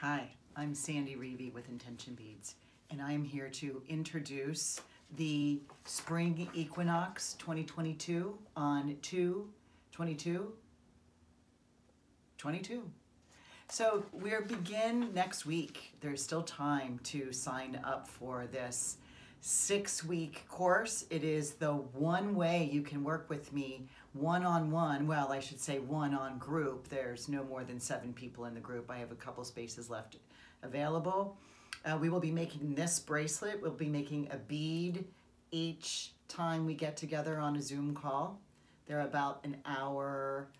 Hi, I'm Sandy Reevy with Intention Beads, and I am here to introduce the Spring Equinox 2022 on 2/22/22. So we'll begin next week. There's still time to sign up for this 6-week course. It is the one way you can work with me one-on-one. Well, I should say one-on group. There's no more than 7 people in the group. I have a couple spaces left available. We will be making this bracelet. We'll be making a bead each time we get together on a Zoom call. They're about an hour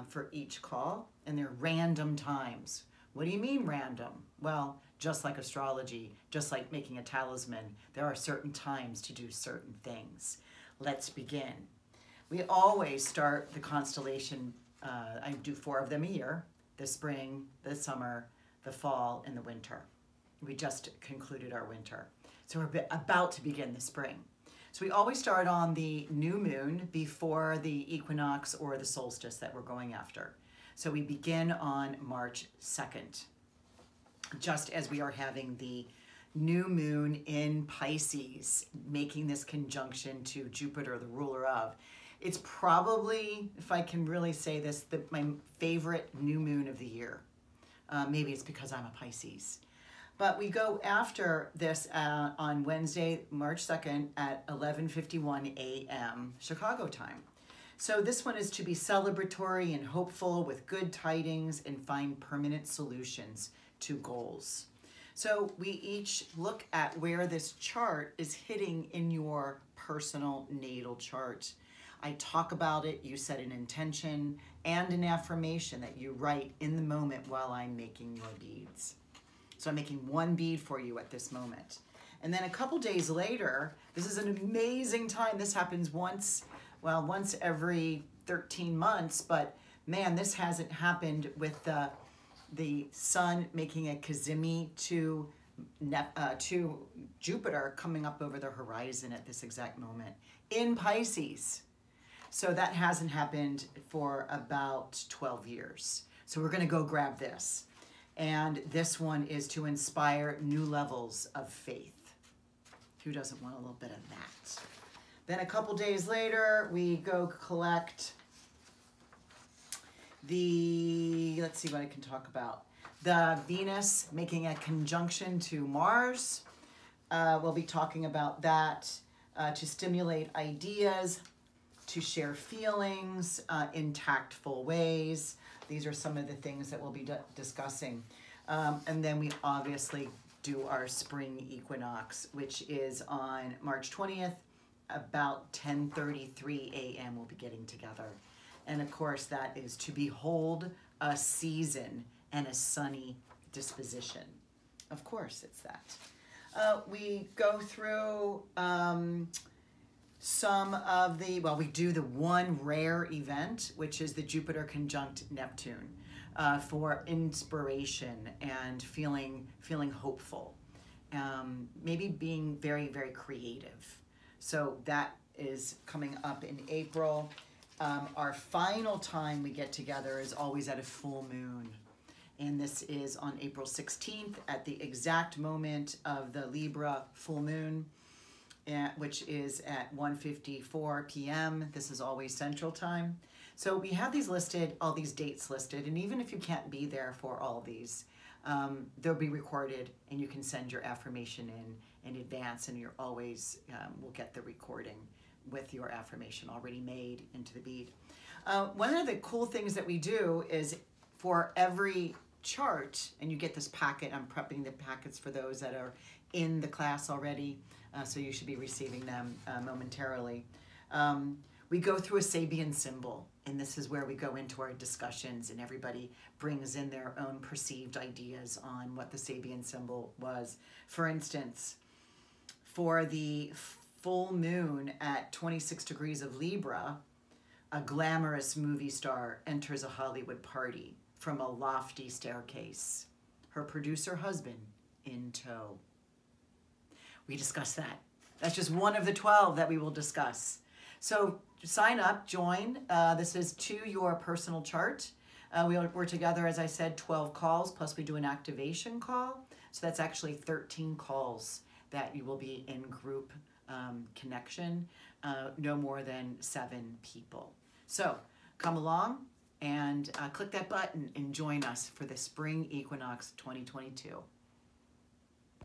for each call, and they're random times. What do you mean random? Well, just like astrology, just like making a talisman, there are certain times to do certain things. Let's begin. We always start the constellation, I do 4 of them a year, the spring, the summer, the fall, and the winter. We just concluded our winter. So we're about to begin the spring. So we always start on the new moon before the equinox or the solstice that we're going after. So we begin on March 2nd, just as we are having the new moon in Pisces, making this conjunction to Jupiter, the ruler of. It's probably, if I can really say this, my favorite new moon of the year. Maybe it's because I'm a Pisces. But we go after this on Wednesday, March 2nd at 11:51 a.m. Chicago time. So this one is to be celebratory and hopeful with good tidings and find permanent solutions to goals. So we each look at where this chart is hitting in your personal natal chart. I talk about it, you set an intention and an affirmation that you write in the moment while I'm making your beads. So I'm making 1 bead for you at this moment. And then a couple days later, this is an amazing time. This happens once every 13 months, but man, this hasn't happened with the sun making a cazimi to Jupiter coming up over the horizon at this exact moment in Pisces. So that hasn't happened for about 12 years. So we're gonna go grab this. And this one is to inspire new levels of faith. Who doesn't want a little bit of that? Then a couple days later, we go collect the, let's see what I can talk about. The Venus making a conjunction to Mars. We'll be talking about that to stimulate ideas, to share feelings in tactful ways. These are some of the things that we'll be discussing. And then we obviously do our spring equinox, which is on March 20th, about 10:33 a.m. we'll be getting together. And of course, that is to behold a season and a sunny disposition. Of course, it's that. We go through some of the, well, we do the one rare event, which is the Jupiter conjunct Neptune, for inspiration and feeling hopeful, maybe being very, very creative. So that is coming up in April. Our final time we get together is always at a full moon. And this is on April 16th at the exact moment of the Libra full moon, which is at 1:54 p.m. This is always Central Time. So we have these listed, all these dates listed, and even if you can't be there for all these, they'll be recorded and you can send your affirmation in advance, and you're always, will get the recording with your affirmation already made into the bead. One of the cool things that we do is for every chart, and you get this packet, I'm prepping the packets for those that are in the class already, so you should be receiving them momentarily. We go through a Sabian symbol, and this is where we go into our discussions, and everybody brings in their own perceived ideas on what the Sabian symbol was. For instance, for the full moon at 26 degrees of Libra, a glamorous movie star enters a Hollywood party from a lofty staircase, her producer husband in tow. We discuss that. That's just one of the 12 that we will discuss. So sign up, join. This is to your personal chart. We're together, as I said, 12 calls, plus we do an activation call. So that's actually 13 calls that you will be in group connection, no more than 7 people. So come along and click that button and join us for the Spring Equinox 2022.